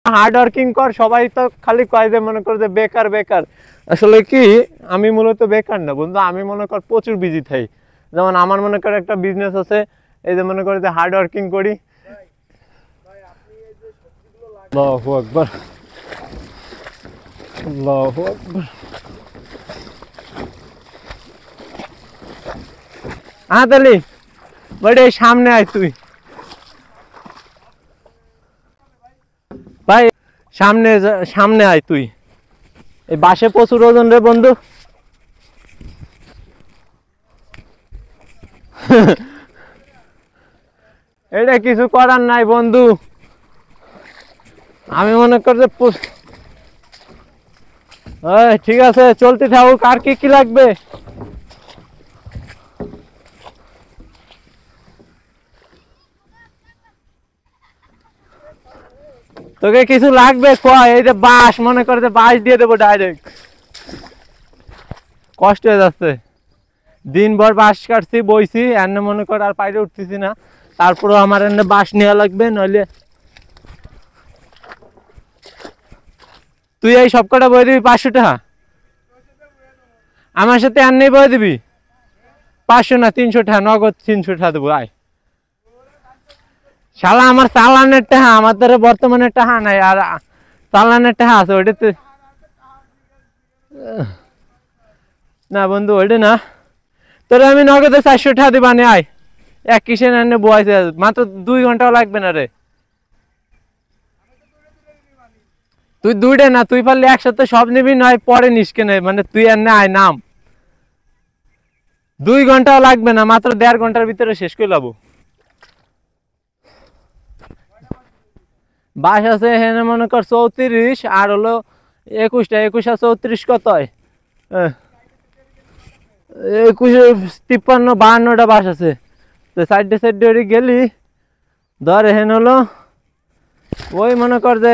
Hard working কর, সবাই তো খালি কয় যে মনে কর যে বেকার বেকার। আসলে কি আমি মূলত বেকার না বন্ধু, আমি মনে কর প্রচুর বিজি থাই। যেমন আমার মনে কর একটা বিজনেস আছে, এই যে মনে কর যে হার্ড ওয়ার্কিং করি। আল্লাহু আকবার, আল্লাহু আকবার। তাহলে বড়ে সামনে আয় তুই ভাই, সামনে সামনে আয় তুই। এই বাসে প্রচুর ওজন রে বন্ধু। এটা কিছু করার নাই বন্ধু, আমি মনে করি যে ঠিক আছে চলতে থাকুক। আর কি কি লাগবে? তোকে কিছু লাগবে কয়, এই যে বাঁশ মনে করে যে বাঁশ দিয়ে দেবো ডাইরেক্ট। কষ্ট হয়ে যাচ্ছে, দিনভর বাঁশ কাটছি বইছি, এনে মনে কর আর পাইরে উঠতেছি না। তারপরেও আমার এনে বাঁশ নেওয়া লাগবে, নইলে তুই এই সব কটা বই দিবি 500 টাকা। আমার সাথে আর নেই বই দিবি 500 না 300 টাকা, নগদ 300 টাকা দেবো। আয় শালা, আমার চালানের টাকা, আমার দ্বারা বর্তমানে টাকা নাই, আর চালানের টাকা আছে ওইটাতে। না বন্ধু ওইটা না, তোরে আমি নগদে 400 টাকা দিবা নে। আয় এক কিসে এনে বয়াইছে, মাত্র 2 ঘন্টাও লাগবে না রে। তুই দুইটা না, তুই পারলে একসাথে সব নিবি, নয় পরে নিস কেনে, মানে তুই এনে আয় নাম। 2 ঘন্টাও লাগবে না, মাত্র 1.5 ঘন্টার ভিতরে শেষ করে লাবো। বাস আছে এখানে মনে কর 34, আর হলো 21টা, 21 আর 34 কত হয়? 21, 53, 52টা বাস আছে। তো সাইডে সাইডে ওই গেলি ধর, এখানে হলো ওই মনে কর যে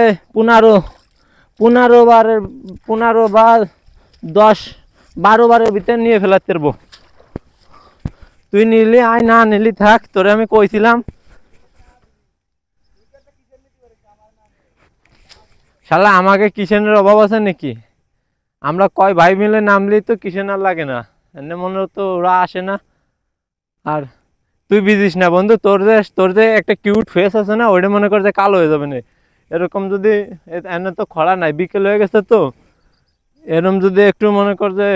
15 বারের 15 বা 10 12 বারের ভিতরে নিয়ে ফেলাতে পারবো। তুই নিলি আয়, না নিলি থাক, তোরে আমি কইছিলাম। শালা আমাকে কিচেনের অভাব আছে নাকি? আমরা কয় ভাই মিলে নামলি তো কিচেন আর লাগে না, এনে মনে হতো ওরা আসে না। আর তুই বুঝিস না বন্ধু, তোর যে একটা কিউট ফেস আছে না, ওইটা মনে কর যে কালো হয়ে যাবে না এরকম যদি। এনে তো খরা নাই, বিকেল হয়ে গেছে তো, এরকম যদি একটু মনে কর যে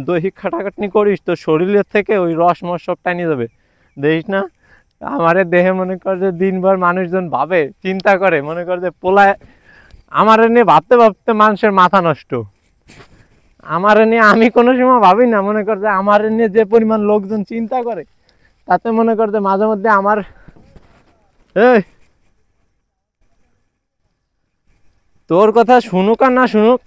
দৈহিক খাটাখাটনি করিস, তো শরীরের থেকে ওই রস মস সব টানিয়ে যাবে। দেখিস না আমারে দেহে মনে কর যে দিনভর মানুষজন ভাবে চিন্তা করে, মনে কর যে পোলায় আমার নিয়ে ভাবতে ভাবতে মানুষের মাথা নষ্ট। আমার নিয়ে আমি কোনো সময় ভাবি না, মনে কর যে আমার নিয়ে যে পরিমাণ লোকজন চিন্তা করে, তাতে মনে কর যে মাঝে মধ্যে আমার এই তোর কথা শুনুক আর না শুনুক,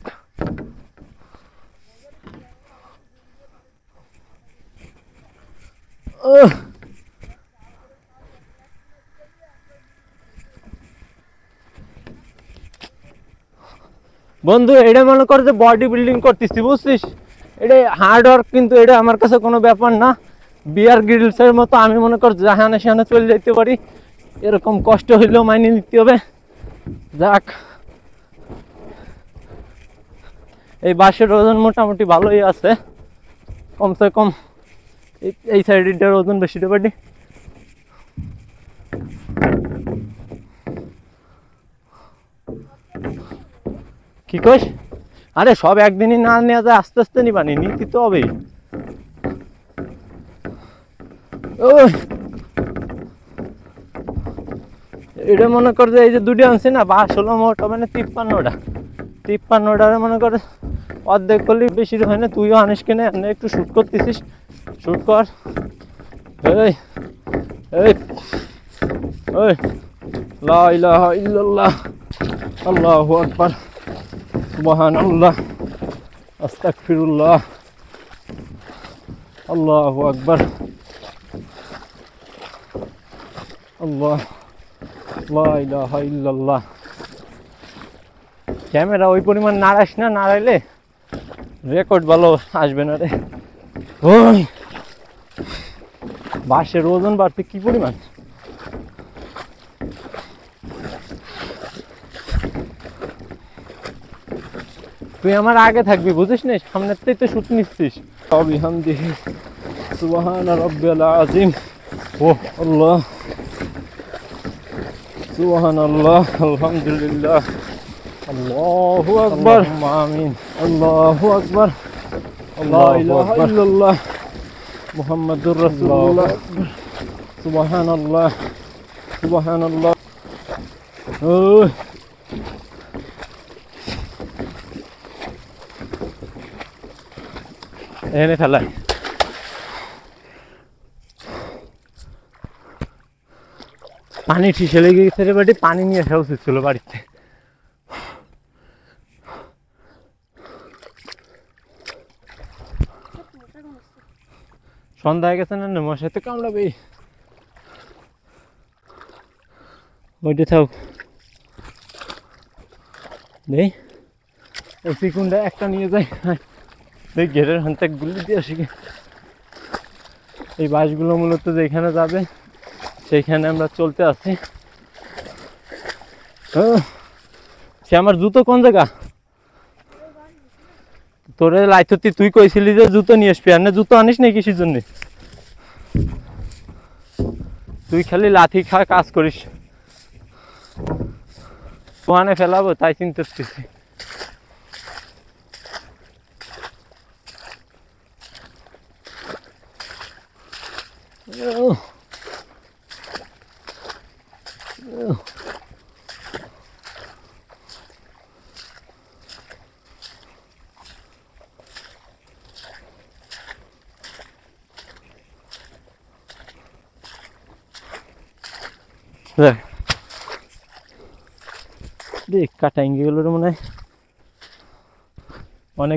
বন্ধু এটা মনে কর যে বডি বিল্ডিং করতেছি বুঝছিস, এটা হার্ড ওয়ার্ক, কিন্তু এটা আমার কাছে কোনো ব্যাপার না। বিয়ার গ্রিলসের মতো আমি মনে কর যেখানে সেখানে চলে যেতে পারি, এরকম কষ্ট হইলেও মাইনে নিতে হবে। যাক, এই বাসের ওজন মোটামুটি ভালোই আছে, কমসে কম এই সাইডের ওজন বেশি পারি। কি কইস? আরে সব একদিনই না নেওয়া যায়, আস্তে আস্তে নিবানি, নিতে তো হবেই। এটা মনে কর যে এই যে দুটো আনছি না, বাস হলো মোট মানে 53টা মনে কর অর্ধেক করলে বেশি হয় না। তুইও আনিস কিনে একটু শুট করতেছিস, শুট কর। এই এই ওই লা ইলাহা ইল্লাল্লাহ, আল্লাহু আকবার, সুবহানাল্লাহ, আস্তাগফিরুল্লাহ, আল্লাহু আকবার, আল্লাহ, লা ইলাহা ইল্লাল্লাহ। ক্যামেরা ওই পরিমাণ নাড়াইস না, নাড়াইলে রেকর্ড ভালো আসবে না রে। ওই বাসের ওজন বাড়তে কি পরিমাণ। তুই আমার আগে থাকবি, বুঝিস না, সামনের থেকে তো শুট নিচ্ছিস। বিহামদিহি সুবহান রাব্বিল আযীম। ও আল্লাহ, সুবহানাল্লাহ, আলহামদুলিল্লাহ, আল্লাহু আকবার, আল্লাহুম্মা আমিন, আল্লাহু আকবার, লা আল্লাহু ইলাহা আকবার, ইল্লাল্লাহ, মুহাম্মাদুর রাসূলুল্লাহ, সুবহানাল্লাহ, সুবহানাল্লাহ। ও এনে ফেলাই। পানি ঠিসে লেগে গেছে রে বাড়ি, পানি নিয়ে আসা উচিত ছিল বাড়িতে। সন্ধ্যা হয়ে গেছে না, মশাই তো কামড়াবে। ওইটা থাক, দেই ওই চিকুনটা একটা নিয়ে যাই, দেখ ঘেরের হাতে গুলি দিয়ে আসি। এই বাসগুলো মূলত যেখানে যাবে সেইখানে আমরা চলতে আসছি। সে আমার জুতো কোন জায়গা? তোরে লাইথতি তুই কইছিলি যে জুতো নিয়ে আসবি, আর না জুতো আনিস নাই কিসের জন্য? তুই খালি লাথি খা কাজ করিস, ওখানে ফেলাবো তাই চিন্তা করতেছি। দেখ কাটা ইঙ্গি গেল মনে হয় অনেক।